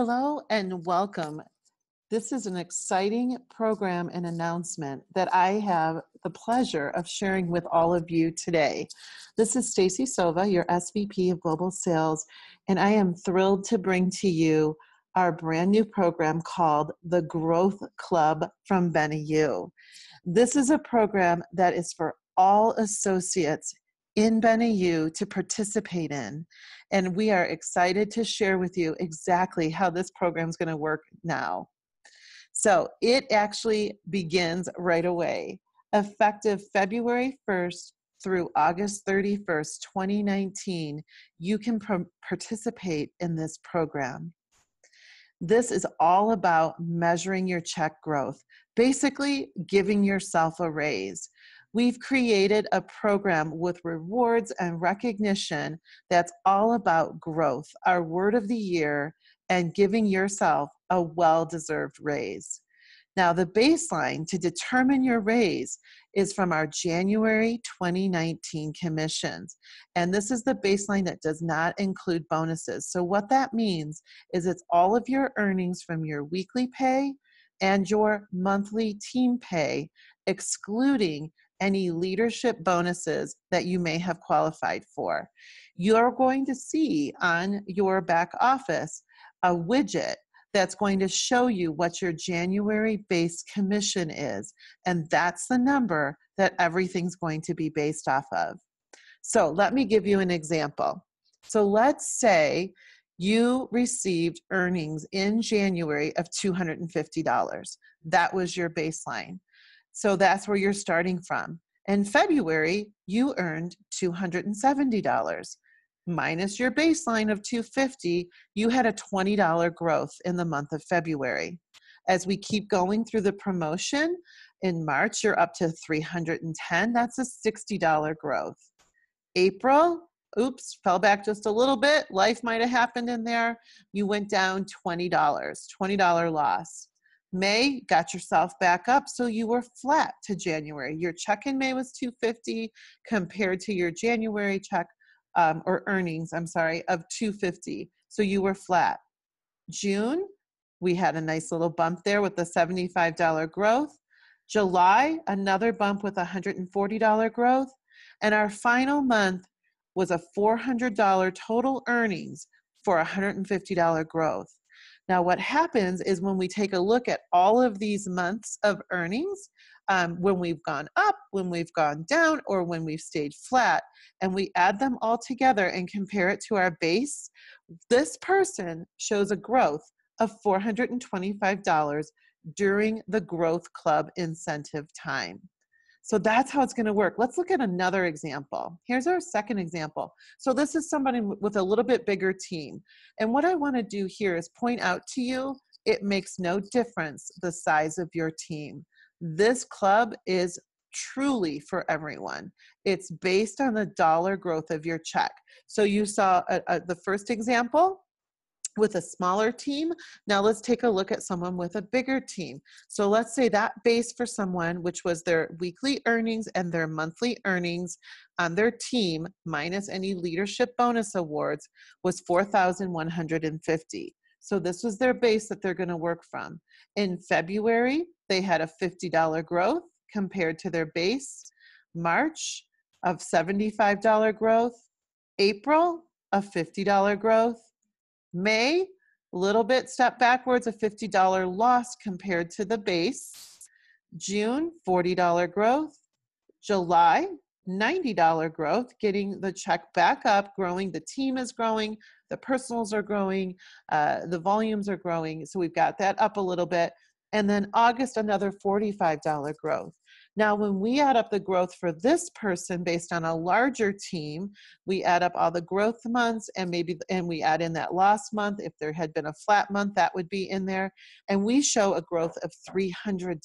Hello and welcome. This is an exciting program and announcement that I have the pleasure of sharing with all of you today. This is Stacy Sova, your SVP of Global Sales, and I am thrilled to bring to you our brand new program called the Growth Club from BeneYOU. This is a program that is for all associates in BeneYOU to participate in. And we are excited to share with you exactly how this program is going to work now. So it actually begins right away, effective February 1st through August 31st, 2019, you can participate in this program. This is all about measuring your check growth, basically giving yourself a raise. We've created a program with rewards and recognition that's all about growth, our word of the year, and giving yourself a well-deserved raise. Now, the baseline to determine your raise is from our January 2019 commissions. And this is the baseline that does not include bonuses. So what that means is it's all of your earnings from your weekly pay and your monthly team pay, excluding any leadership bonuses that you may have qualified for. You're going to see on your back office a widget that's going to show you what your January base commission is. And that's the number that everything's going to be based off of. So let me give you an example. So let's say you received earnings in January of $250. That was your baseline. So that's where you're starting from. In February, you earned $270. Minus your baseline of $250, you had a $20 growth in the month of February. As we keep going through the promotion, in March, you're up to $310. That's a $60 growth. April, oops, fell back just a little bit. Life might have happened in there. You went down $20 loss. May, got yourself back up, so you were flat to January. Your check in May was $250 compared to your January check or earnings, of $250. So you were flat. June, we had a nice little bump there with the $75 growth. July, another bump with $140 growth. And our final month was a $400 total earnings for $150 growth. Now, what happens is when we take a look at all of these months of earnings, when we've gone up, when we've gone down, or when we've stayed flat, and we add them all together and compare it to our base, this person shows a growth of $425 during the Growth Club incentive time. So that's how it's going to work. Let's look at another example. Here's our second example. So this is somebody with a little bit bigger team. And what I want to do here is point out to you, it makes no difference the size of your team. This club is truly for everyone. It's based on the dollar growth of your check. So you saw the first example with a smaller team. Now let's take a look at someone with a bigger team. So let's say that base for someone, which was their weekly earnings and their monthly earnings on their team minus any leadership bonus awards, was $4,150. So this was their base that they're going to work from. In February, they had a $50 growth compared to their base. March, of $75 growth. April, a $50 growth. May, a little bit step backwards, a $50 loss compared to the base. June, $40 growth. July, $90 growth, getting the check back up, growing. The team is growing, the personals are growing, the volumes are growing. So we've got that up a little bit. And then August, another $45 growth. Now, when we add up the growth for this person based on a larger team, we add up all the growth months and we add in that lost month. If there had been a flat month, that would be in there. And we show a growth of $300.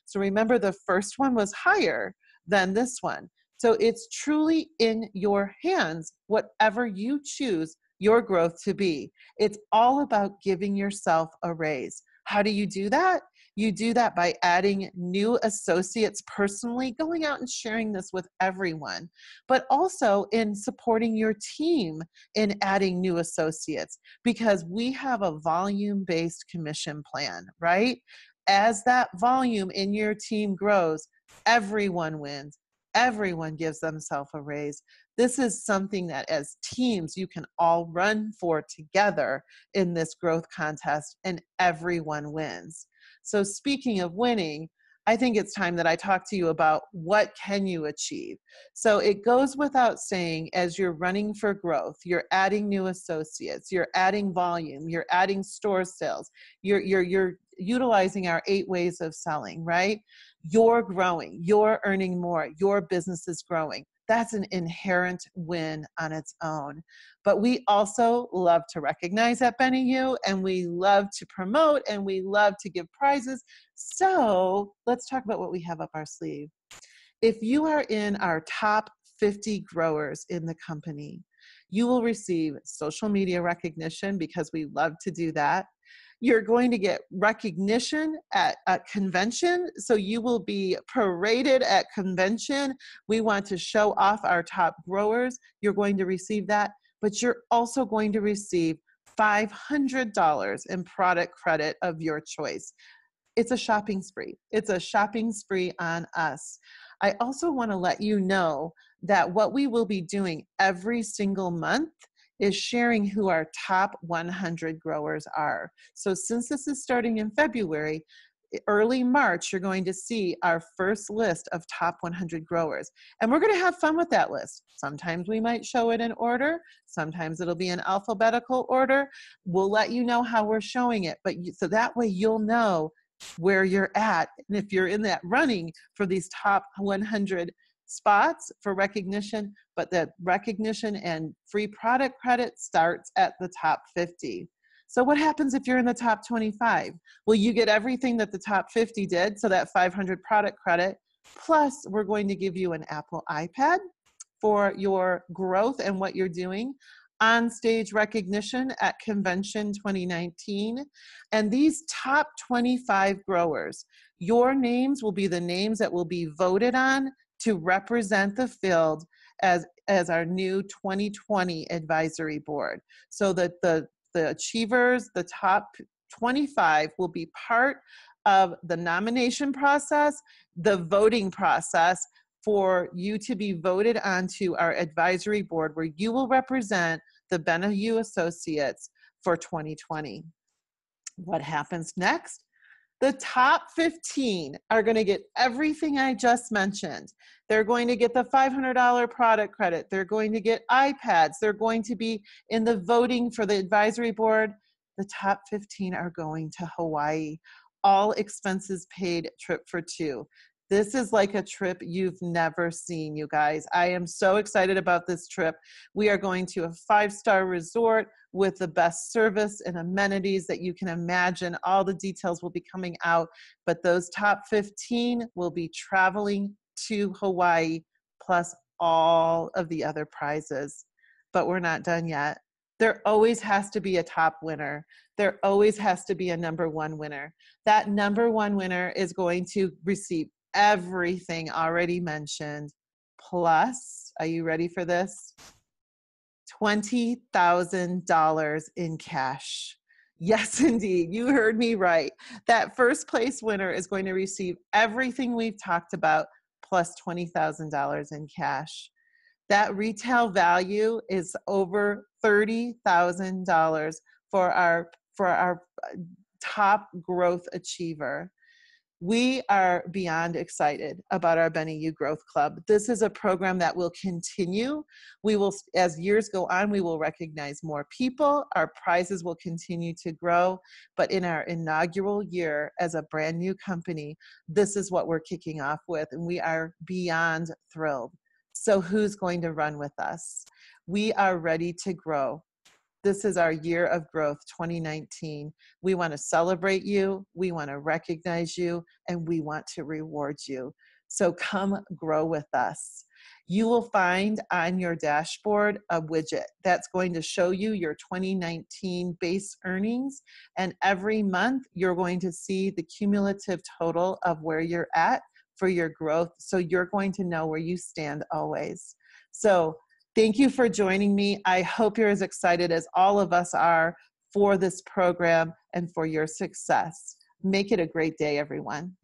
So remember, the first one was higher than this one. So it's truly in your hands, whatever you choose your growth to be. It's all about giving yourself a raise. How do you do that? You do that by adding new associates personally, going out and sharing this with everyone, but also in supporting your team in adding new associates, because we have a volume-based commission plan, right? As that volume in your team grows, everyone wins. Everyone gives themselves a raise. This is something that as teams you can all run for together in this growth contest, and everyone wins. So speaking of winning, I think it's time that I talk to you about what can you achieve. So it goes without saying, as you're running for growth, you're adding new associates, you're adding volume, you're adding store sales, you're utilizing our 8 ways of selling, right? You're growing, you're earning more, your business is growing. That's an inherent win on its own. But we also love to recognize at BeneYOU, and we love to promote, and we love to give prizes. So let's talk about what we have up our sleeve. If you are in our top 50 growers in the company, you will receive social media recognition, because we love to do that. You're going to get recognition at a convention. So you will be paraded at convention. We want to show off our top growers. You're going to receive that, but you're also going to receive $500 in product credit of your choice. It's a shopping spree. It's a shopping spree on us. I also want to let you know that what we will be doing every single month is sharing who our top 100 growers are. So since this is starting in February, early March, you're going to see our first list of top 100 growers. And we're going to have fun with that list. Sometimes we might show it in order. Sometimes it'll be in alphabetical order. We'll let you know how we're showing it. So that way you'll know where you're at. And if you're in that running for these top 100 spots for recognition, but that recognition and free product credit starts at the top 50. So what happens if you're in the top 25? Well, you get everything that the top 50 did, so that 500 product credit, plus we're going to give you an Apple iPad for your growth and what you're doing, on stage recognition at Convention 2019. And these top 25 growers, your names will be the names that will be voted on to represent the field as our new 2020 advisory board. So that the achievers, the top 25, will be part of the nomination process, the voting process for you to be voted onto our advisory board, where you will represent the BeneYOU Associates for 2020. What happens next? The top 15 are going to get everything I just mentioned. They're going to get the $500 product credit. They're going to get iPads. They're going to be in the voting for the advisory board. The top 15 are going to Hawaii. All expenses paid, trip for 2. This is like a trip you've never seen, you guys. I am so excited about this trip. We are going to a 5-star resort with the best service and amenities that you can imagine. All the details will be coming out, but those top 15 will be traveling to Hawaii, plus all of the other prizes. But we're not done yet. There always has to be a top winner. There always has to be a number 1 winner. That number 1 winner is going to receive everything already mentioned, plus, are you ready for this? $20,000 in cash. Yes, indeed. You heard me right. That first place winner is going to receive everything we've talked about, plus $20,000 in cash. That retail value is over $30,000 for our top growth achiever. We are beyond excited about our BeneYOU Growth Club. This is a program that will continue. We will, as years go on, we will recognize more people. Our prizes will continue to grow. But in our inaugural year as a brand new company, this is what we're kicking off with, and we are beyond thrilled. So who's going to run with us? We are ready to grow. This is our year of growth, 2019. We want to celebrate you, we want to recognize you, and we want to reward you. So come grow with us. You will find on your dashboard a widget that's going to show you your 2019 base earnings. And every month, you're going to see the cumulative total of where you're at for your growth. So you're going to know where you stand always. So thank you for joining me. I hope you're as excited as all of us are for this program and for your success. Make it a great day, everyone.